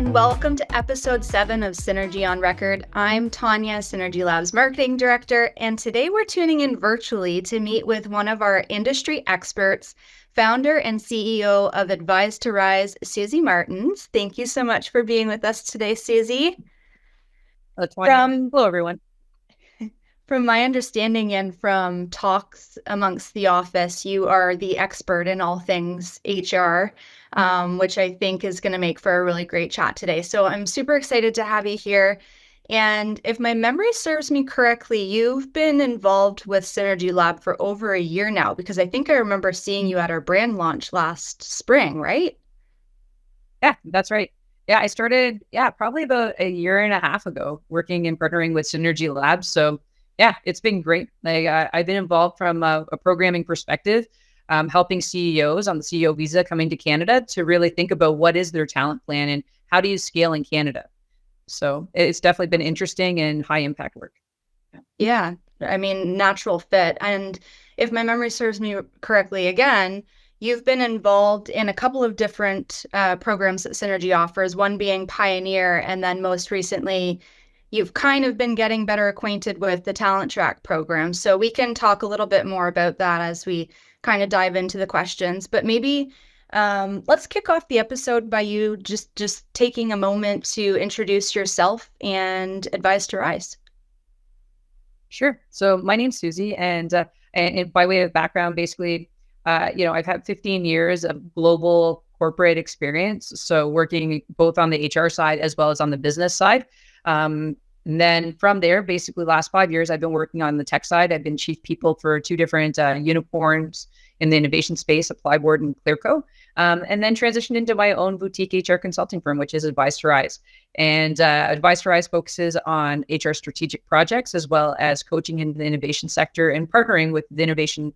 and welcome to episode 7 of Synergy on Record. I'm Tawnya, Synergy Labs Marketing Director, and today we're tuning in virtually to meet with one of our industry experts, founder and CEO of Advise2Rise, Susy Martins. Thank you so much for being with us today, Susy. Hello, everyone. From my understanding and from talks amongst the office, you are the expert in all things HR, which I think is going to make for a really great chat today. So I'm super excited to have you here. And if my memory serves me correctly, you've been involved with Synergy Lab for over a year now, because I think I remember seeing you at our brand launch last spring, right? Yeah, that's right. Yeah, I started, probably about a year and a half ago working and partnering with Synergy Labs. So yeah, it's been great. I've been involved from a programming perspective, helping CEOs on the CEO visa coming to Canada to really think about what is their talent plan and how do you scale in Canada. So it's definitely been interesting and high impact work. Yeah, I mean, natural fit. And if my memory serves me correctly, again, you've been involved in a couple of different programs that Synergy offers, one being Pioneer, and then most recently, you've kind of been getting better acquainted with the TalentTrack program. So we can talk a little bit more about that as we kind of dive into the questions. But maybe let's kick off the episode by you just taking a moment to introduce yourself and Advise2Rise. Sure. So my name's Susy, and by way of background, basically, I've had 15 years of global corporate experience. So working both on the HR side as well as on the business side. And then from there, basically last 5 years, I've been working on the tech side. I've been chief people for two different unicorns in the innovation space, Applyboard and Clearco, and then transitioned into my own boutique HR consulting firm, which is Advise2Rise. And Advise2Rise focuses on HR strategic projects, as well as coaching in the innovation sector and partnering with the innovation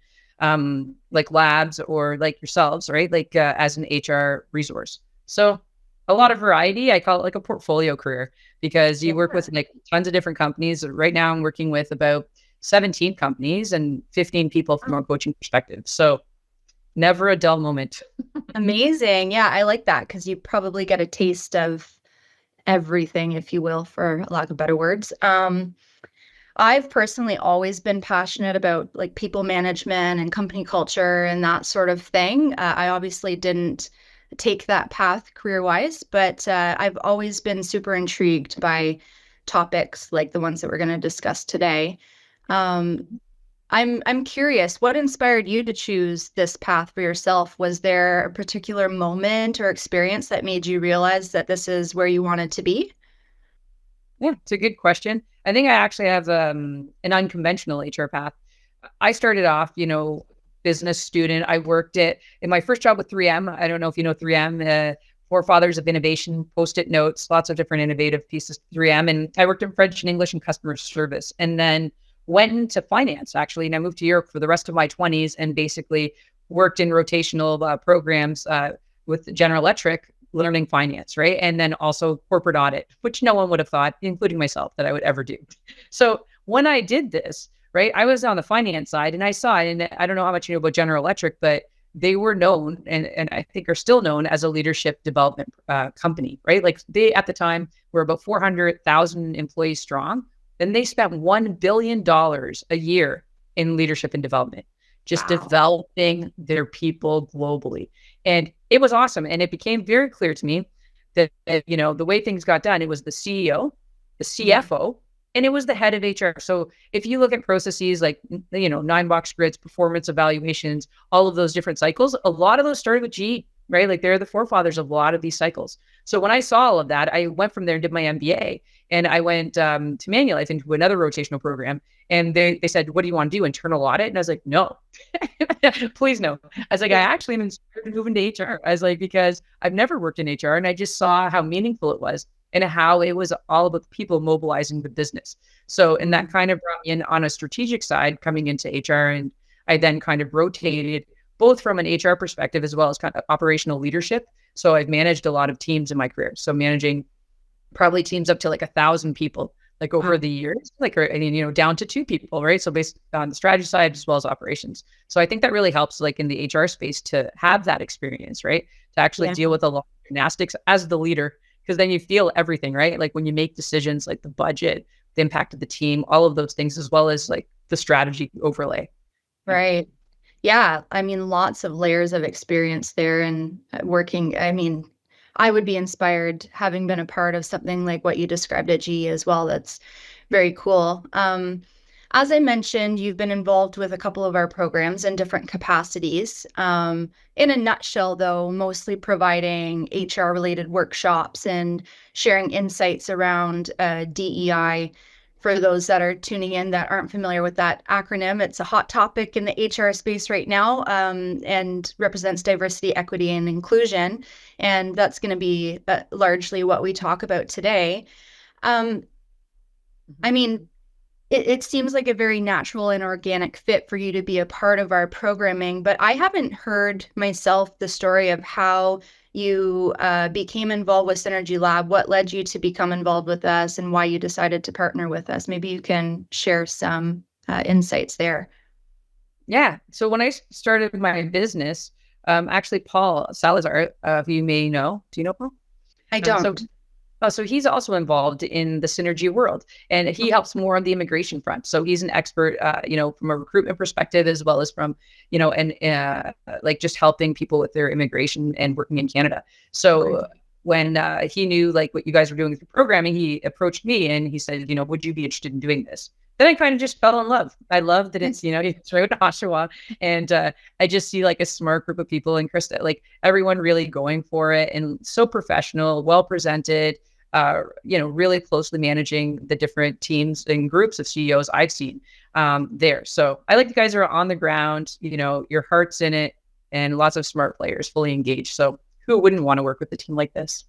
like labs or like yourselves, right? Like as an HR resource. So a lot of variety. I call it like a portfolio career because you work with like tons of different companies. Right now I'm working with about 17 companies and 15 people from a coaching perspective. So never a dull moment. Amazing. Yeah, I like that because you probably get a taste of everything, if you will, for lack of better words. I've personally always been passionate about like people management and company culture and that sort of thing. I obviously didn't take that path career-wise, but I've always been super intrigued by topics like the ones that we're going to discuss today. I'm curious, what inspired you to choose this path for yourself? Was there a particular moment or experience that made you realize that this is where you wanted to be? Yeah, it's a good question. I think I actually have an unconventional HR path. I started off, business student. I worked in my first job with 3M. I don't know if you know 3M, forefathers of innovation, Post-it notes, lots of different innovative pieces, 3M. And I worked in French and English and customer service, and then went into finance, actually. And I moved to Europe for the rest of my 20s and basically worked in rotational programs with General Electric, learning finance, right? And then also corporate audit, which no one would have thought, including myself, that I would ever do. So when I did this, right, I was on the finance side and I saw it, and I don't know how much you know about General Electric, but they were known and I think are still known as a leadership development company, right? Like they, at the time, were about 400,000 employees strong. And they spent $1 billion a year in leadership and development, just developing their people globally. And it was awesome. And it became very clear to me that, the way things got done, it was the CEO, the CFO, and it was the head of HR. So if you look at processes like, 9-box grids, performance evaluations, all of those different cycles, a lot of those started with GE, right? Like they're the forefathers of a lot of these cycles. So when I saw all of that, I went from there and did my MBA, and I went to Manulife into another rotational program. And they said, what do you want to do? Internal audit? And I was like, no, please no. I was like, I actually am inspired to move into HR. I was like, because I've never worked in HR, and I just saw how meaningful it was and how it was all about the people mobilizing the business. So, and that kind of brought me in on a strategic side coming into HR. And I then kind of rotated both from an HR perspective as well as kind of operational leadership. So I've managed a lot of teams in my career. So managing probably teams up to like 1,000 people, like over the years, like, down to 2 people, right? So based on the strategy side as well as operations. So I think that really helps, like in the HR space, to have that experience, right? To actually deal with a lot of gymnastics as the leader because then you feel everything, right? Like when you make decisions, like the budget, the impact of the team, all of those things, as well as like the strategy overlay. Yeah. Right. Yeah. I mean, lots of layers of experience there and working. I mean, I would be inspired having been a part of something like what you described at GE as well. That's very cool. As I mentioned, you've been involved with a couple of our programs in different capacities. In a nutshell, though, mostly providing HR related workshops and sharing insights around DEI. For those that are tuning in that aren't familiar with that acronym, it's a hot topic in the HR space right now, and represents diversity, equity, and inclusion. And that's going to be largely what we talk about today. Um, I mean, it seems like a very natural and organic fit for you to be a part of our programming, but I haven't heard myself the story of how you became involved with Synergy Lab, what led you to become involved with us, and why you decided to partner with us. Maybe you can share some insights there. Yeah. So when I started my business, actually, Paul Salazar, who you may know, do you know Paul? I So don't. so he's also involved in the synergy world, and he helps more on the immigration front. So he's an expert, from a recruitment perspective, as well as from, and like just helping people with their immigration and working in Canada. So when he knew like what you guys were doing with your programming, he approached me and he said, would you be interested in doing this? Then I kind of just fell in love. I love that it's, it's right in Oshawa, and I just see like a smart group of people, and Krista, like everyone really going for it, and so professional, well presented, really closely managing the different teams and groups of CEOs I've seen there. So I like the guys who are on the ground, your heart's in it, and lots of smart players fully engaged. So who wouldn't want to work with a team like this?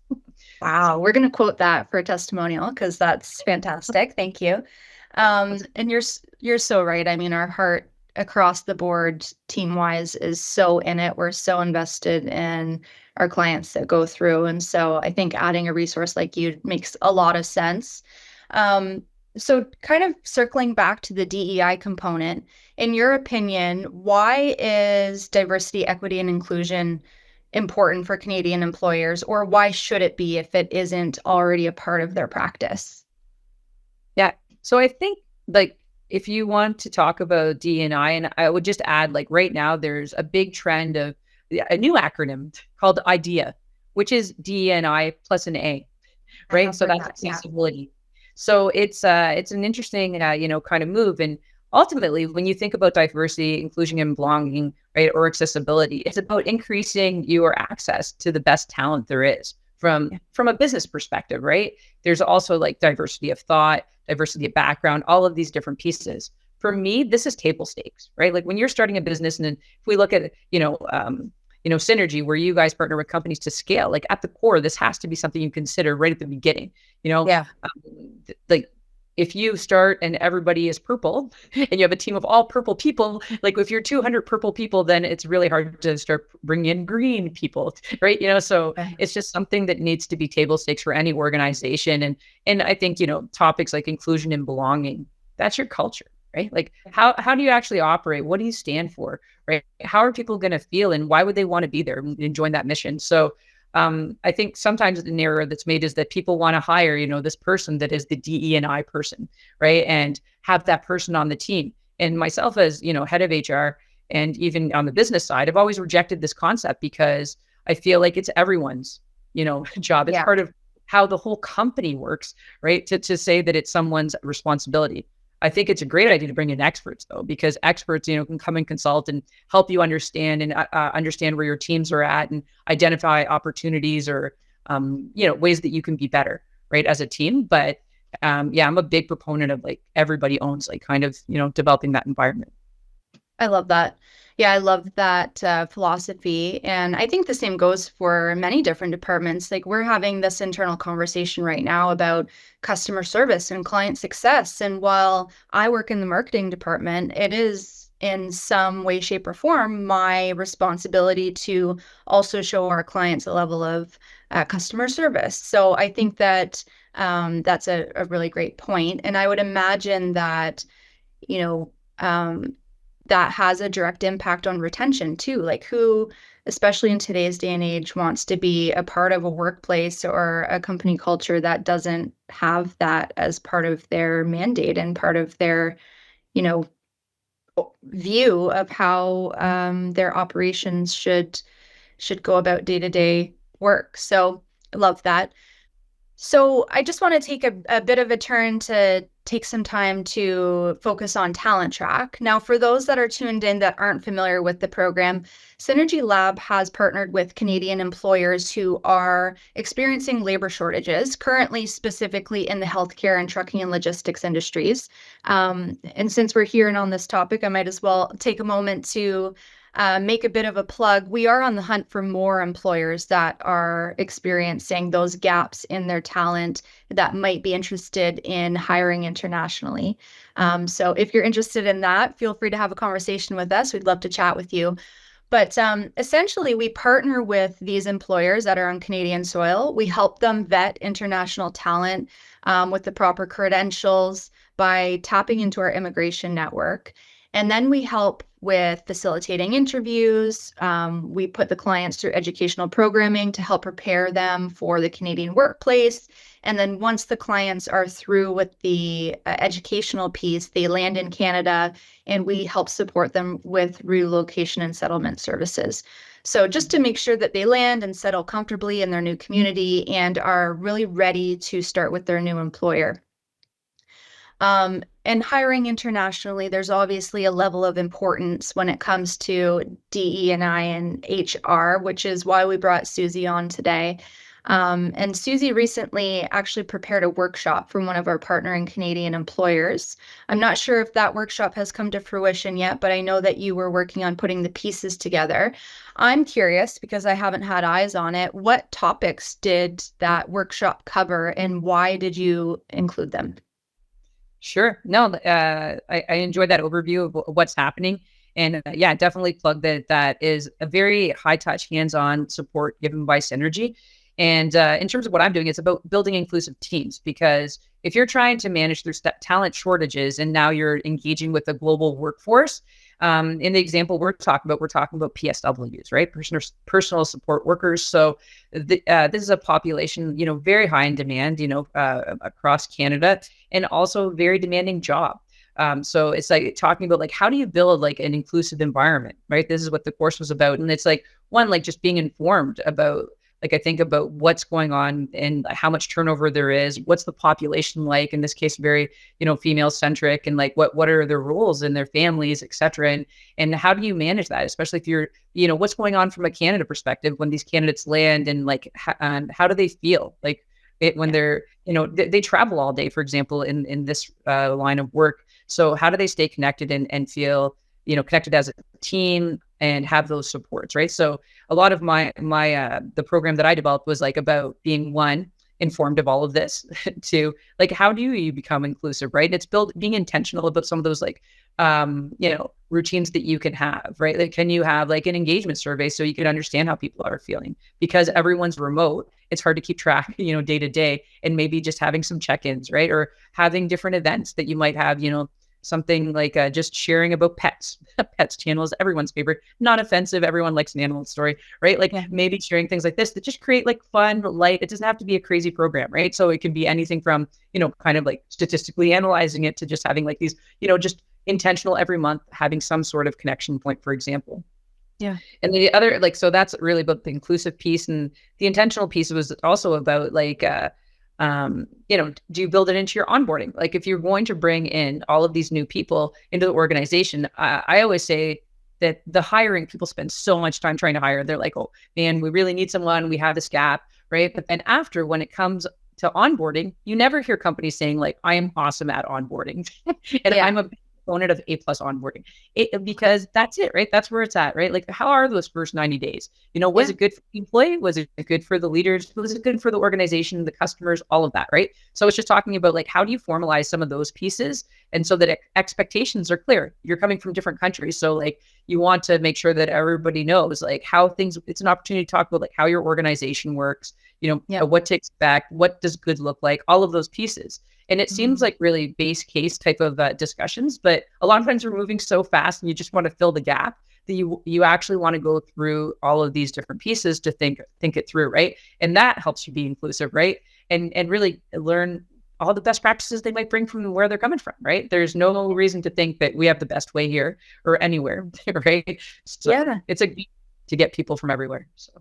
Wow, we're going to quote that for a testimonial because that's fantastic. Thank you. And you're so right. I mean, our heart across the board, team wise, is so in it. We're so invested in our clients that go through, and so I think adding a resource like you makes a lot of sense. So, kind of circling back to the DEI component, in your opinion, why is diversity, equity, and inclusion important for Canadian employers, or why should it be if it isn't already a part of their practice? Yeah. So I think like if you want to talk about D&I, and I would just add like right now there's a big trend of a new acronym called IDEA, which is D&I plus an A, I right? have So heard that's that, yeah. accessibility. So it's an interesting kind of move. And ultimately, when you think about diversity, inclusion, and belonging, right, or accessibility, it's about increasing your access to the best talent there is from a business perspective, right? There's also like diversity of thought, diversity of background, all of these different pieces. For me, this is table stakes, right? Like when you're starting a business, and then if we look at synergy, where you guys partner with companies to scale, like at the core, this has to be something you consider right at the beginning. Yeah. Like if you start and everybody is purple and you have a team of all purple people, like if you're 200 purple people, then it's really hard to start bringing in green people, right? So it's just something that needs to be table stakes for any organization. And I think, topics like inclusion and belonging, that's your culture, right? Like how do you actually operate? What do you stand for, right? How are people going to feel, and why would they want to be there and join that mission? So I think sometimes the error that's made is that people want to hire, this person that is the DE&I person, right? And have that person on the team. And myself as, head of HR, and even on the business side, I've always rejected this concept because I feel like it's everyone's, job. It's part of how the whole company works, right? To say that it's someone's responsibility. I think it's a great idea to bring in experts, though, because experts, can come and consult and help you understand and understand where your teams are at, and identify opportunities or, ways that you can be better, right, as a team. But I'm a big proponent of like everybody owns, like kind of, developing that environment. I love that. Yeah, I love that philosophy. And I think the same goes for many different departments. Like we're having this internal conversation right now about customer service and client success. And while I work in the marketing department, it is in some way, shape, or form my responsibility to also show our clients a level of customer service. So I think that that's a really great point. And I would imagine that, you know, that has a direct impact on retention too. Like who, especially in today's day and age, wants to be a part of a workplace or a company culture that doesn't have that as part of their mandate and part of their, you know, view of how their operations should go about day-to-day work. So I love that. So I just want to take a bit of a turn to take some time to focus on TalentTrack. Now, for those that are tuned in that aren't familiar with the program, Synergy Lab has partnered with Canadian employers who are experiencing labor shortages, currently specifically in the healthcare and trucking and logistics industries. And since we're here and on this topic, I might as well take a moment to make a bit of a plug. We are on the hunt for more employers that are experiencing those gaps in their talent that might be interested in hiring internationally. So if you're interested in that, feel free to have a conversation with us. We'd love to chat with you. But essentially, we partner with these employers that are on Canadian soil. We help them vet international talent with the proper credentials by tapping into our immigration network. And then we help with facilitating interviews. We put the clients through educational programming to help prepare them for the Canadian workplace. And then once the clients are through with the educational piece, they land in Canada and we help support them with relocation and settlement services. So just to make sure that they land and settle comfortably in their new community and are really ready to start with their new employer. And hiring internationally, there's obviously a level of importance when it comes to DE&I and HR, which is why we brought Susy on today. And Susy recently actually prepared a workshop from one of our partnering Canadian employers. I'm not sure if that workshop has come to fruition yet, but I know that you were working on putting the pieces together. I'm curious, because I haven't had eyes on it, what topics did that workshop cover and why did you include them? Sure. No, I enjoyed that overview of what's happening. And yeah, definitely plug that is a very high touch, hands-on support given by Synergy. And in terms of what I'm doing, it's about building inclusive teams, because if you're trying to manage through talent shortages and now you're engaging with a global workforce, in the example we're talking about PSWs, right? Personal support workers. So this is a population, very high in demand, across Canada, and also very demanding job. So it's like talking about like, how do you build like an inclusive environment, right? This is what the course was about. And it's like, one, like just being informed about, like, I think about what's going on and how much turnover there is, what's the population like, in this case, very, female centric, and like, what are their roles in their families, et cetera. And how do you manage that? Especially if you're, what's going on from a Canada perspective when these candidates land, and like, how do they feel like when they're, they travel all day, for example, in this line of work. So how do they stay connected and feel, connected as a team and have those supports, right? So a lot of my the program that I developed was like about being, one, informed of all of this, two, like, how do you become inclusive, right? And it's being intentional about some of those like, routines that you can have, right? Like, can you have like an engagement survey so you can understand how people are feeling? Because everyone's remote, it's hard to keep track, day to day, and maybe just having some check-ins, right? Or having different events that you might have, something like just sharing about pets. Pets channel is everyone's favorite, not offensive. Everyone likes an animal story, right? Like maybe sharing things like this that just create like fun, light. It doesn't have to be a crazy program, right? So it can be anything from, kind of like statistically analyzing it to just having like these, just intentional every month, having some sort of connection point, for example. Yeah. And the other, like, so that's really about the inclusive piece, and the intentional piece was also about like, do you build it into your onboarding? Like, if you're going to bring in all of these new people into the organization, I always say that the hiring, people spend so much time trying to hire. They're like, oh man, we really need someone. We have this gap, right? But then after, when it comes to onboarding, you never hear companies saying like, I am awesome at onboarding and I'm a proponent of A+ onboarding, because that's it, right? That's where it's at, right? Like, how are those first 90 days? Was it good for the employee? Was it good for the leaders? Was it good for the organization, the customers, all of that, right? So it's just talking about like, how do you formalize some of those pieces? And so that expectations are clear. You're coming from different countries. So like, you want to make sure that everybody knows like how things, it's an opportunity to talk about like how your organization works, what to expect, what does good look like, all of those pieces. And it seems like really base case type of discussions, but a lot of times we're moving so fast and you just want to fill the gap that you actually want to go through all of these different pieces to think it through, right? And that helps you be inclusive, right? And really learn all the best practices they might bring from where they're coming from, right? There's no reason to think that we have the best way here or anywhere, right? So it's to get people from everywhere. So.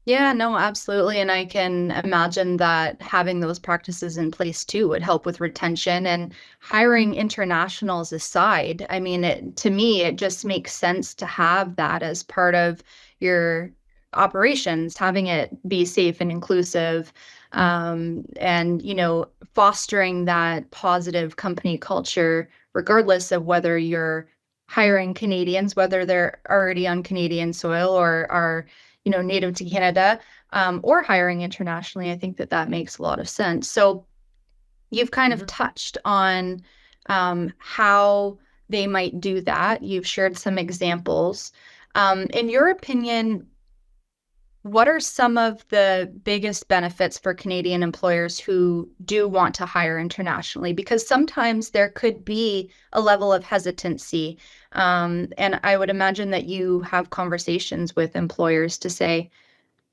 Yeah, no, absolutely. And I can imagine that having those practices in place too would help with retention and hiring internationals aside. I mean, to me, it just makes sense to have that as part of your operations, having it be safe and inclusive, and, fostering that positive company culture, regardless of whether you're hiring Canadians, whether they're already on Canadian soil or are native to Canada, or hiring internationally. I think that makes a lot of sense. So you've kind of touched on how they might do that. You've shared some examples. In your opinion, what are some of the biggest benefits for Canadian employers who do want to hire internationally? Because sometimes there could be a level of hesitancy. And I would imagine that you have conversations with employers to say,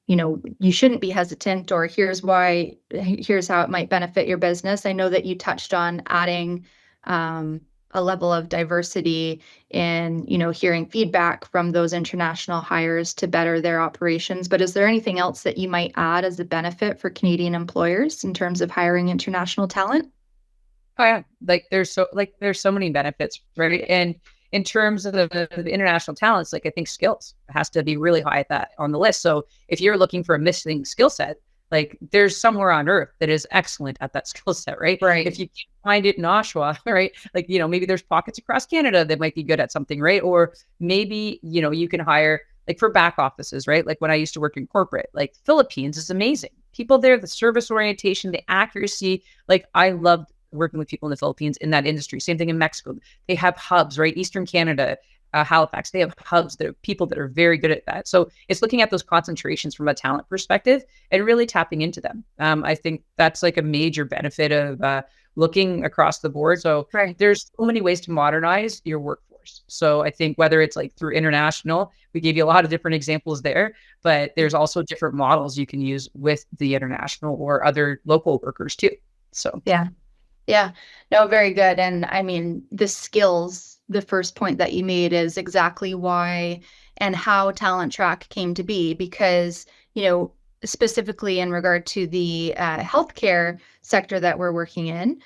you shouldn't be hesitant, or here's how it might benefit your business. I know that you touched on adding a level of diversity in, hearing feedback from those international hires to better their operations. But is there anything else that you might add as a benefit for Canadian employers in terms of hiring international talent? Oh yeah, there's so many benefits, right? And in terms of the international talents, like I think skills has to be really high at that on the list. So if you're looking for a missing skill set, like there's somewhere on earth that is excellent at that skill set, right? Right. If you can't find it in Oshawa, right? Like, maybe there's pockets across Canada that might be good at something, right? Or maybe, you can hire like for back offices, right? Like when I used to work in corporate, like Philippines is amazing. People there, the service orientation, the accuracy, like I loved working with people in the Philippines in that industry. Same thing in Mexico. They have hubs, right? Eastern Canada, Halifax, they have hubs that are people that are very good at that. So it's looking at those concentrations from a talent perspective and really tapping into them. I think that's like a major benefit of looking across the board. So there's so many ways to modernize your workforce. So I think whether it's like through international, we gave you a lot of different examples there, but there's also different models you can use with the international or other local workers too. So yeah, no, very good. And I mean, the skills, the first point that you made is exactly why and how TalentTrack came to be, because, specifically in regard to the healthcare sector that we're working in,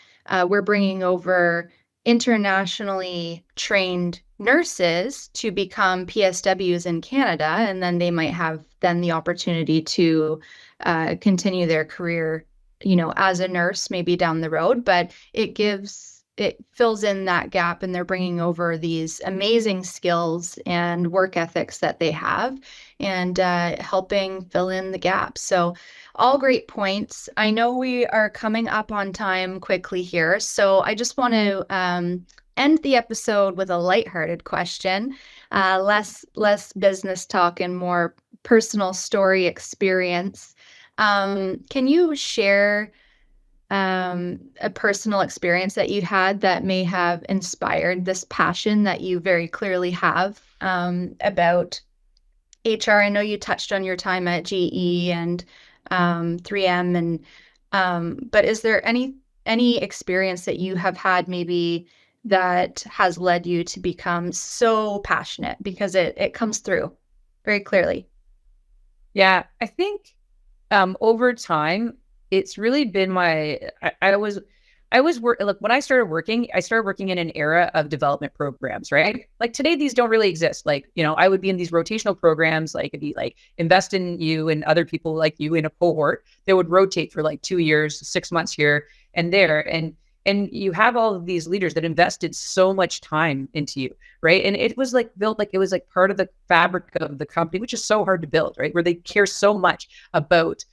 we're bringing over internationally trained nurses to become PSWs in Canada, and then they might have then the opportunity to continue their career as a nurse, maybe down the road, but it fills in that gap, and they're bringing over these amazing skills and work ethics that they have and helping fill in the gap. So all great points. I know we are coming up on time quickly here, so I just want to end the episode with a lighthearted question, less business talk and more personal story experience. Can you share a personal experience that you had that may have inspired this passion that you very clearly have about HR? I know you touched on your time at GE and 3M, and but is there any experience that you have had maybe that has led you to become so passionate, because it comes through very clearly? Yeah, I think over time, it's really been I was when I started working in an era of development programs, right? Like today, these don't really exist. Like, I would be in these rotational programs, like it'd be like invest in you and other people like you in a cohort that would rotate for like 2 years, 6 months here and there. And you have all of these leaders that invested so much time into you, right? And it was like built like it was like part of the fabric of the company, which is so hard to build, right? Where they care so much about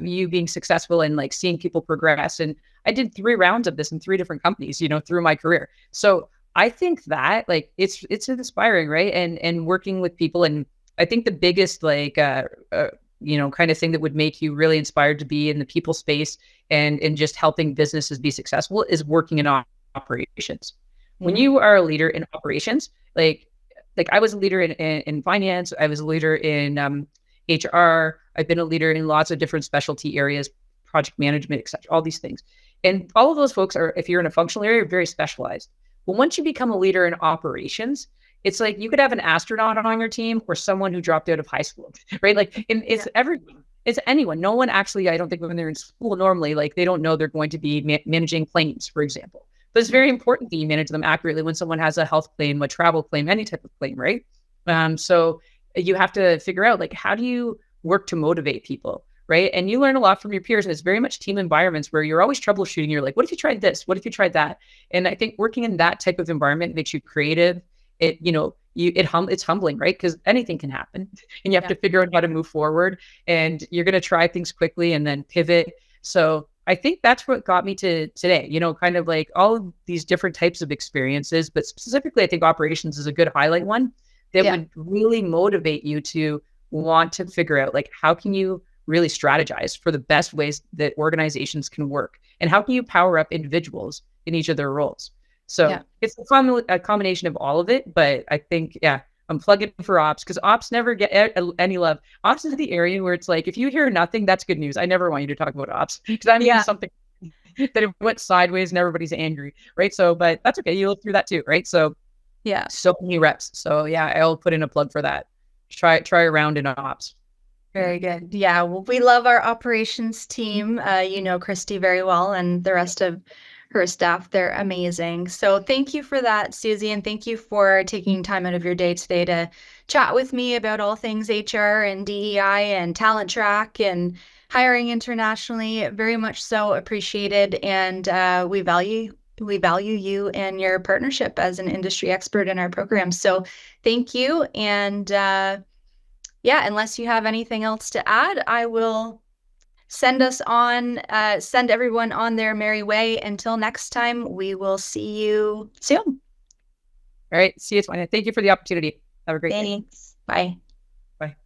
you being successful and like seeing people progress. And I did 3 rounds of this in 3 different companies, through my career. So I think that like it's inspiring, right? And working with people, and I think the biggest like kind of thing that would make you really inspired to be in the people space and just helping businesses be successful is working in operations. When Yeah. you are a leader in operations, like I was a leader in finance, I was a leader in HR, I've been a leader in lots of different specialty areas, project management, etc. All these things, and all of those folks are, if you're in a functional area, very specialized. But once you become a leader in operations, it's like you could have an astronaut on your team or someone who dropped out of high school, right? Like it's everyone, it's anyone. No one actually, I don't think when they're in school normally, like they don't know they're going to be managing claims, for example. But it's very important that you manage them accurately when someone has a health claim, a travel claim, any type of claim, right? So you have to figure out like how do you work to motivate people, right? And you learn a lot from your peers, and it's very much team environments where you're always troubleshooting. You're like, what if you tried this? What if you tried that? And I think working in that type of environment makes you creative. It's humbling, right? Because anything can happen, and you have to figure out how to move forward. And you're going to try things quickly and then pivot. So I think that's what got me to today. Kind of like all of these different types of experiences, but specifically, I think operations is a good highlight one that would really motivate you to want to figure out like how can you really strategize for the best ways that organizations can work, and how can you power up individuals in each of their roles. So it's a combination of all of it. But I think, I'm plugging for ops because ops never get any love. Ops is the area where it's like, if you hear nothing, that's good news. I never want you to talk about ops because I mean something that it went sideways and everybody's angry, right? So, but that's okay. You live through that too, right? So so many reps. So I'll put in a plug for that. Try around in ops. Very good. Yeah, well, we love our operations team. You know Christy very well, and the rest of her staff. They're amazing. So thank you for that, Susy, and thank you for taking time out of your day today to chat with me about all things HR and DEI and TalentTrack and hiring internationally. Very much so appreciated, and we value you and your partnership as an industry expert in our program. So thank you, and unless you have anything else to add, I will send everyone on their merry way. Until next time, we will see you soon. All right. See you, Tawnya. Thank you for the opportunity. Have a great day. Thanks. Bye. Bye.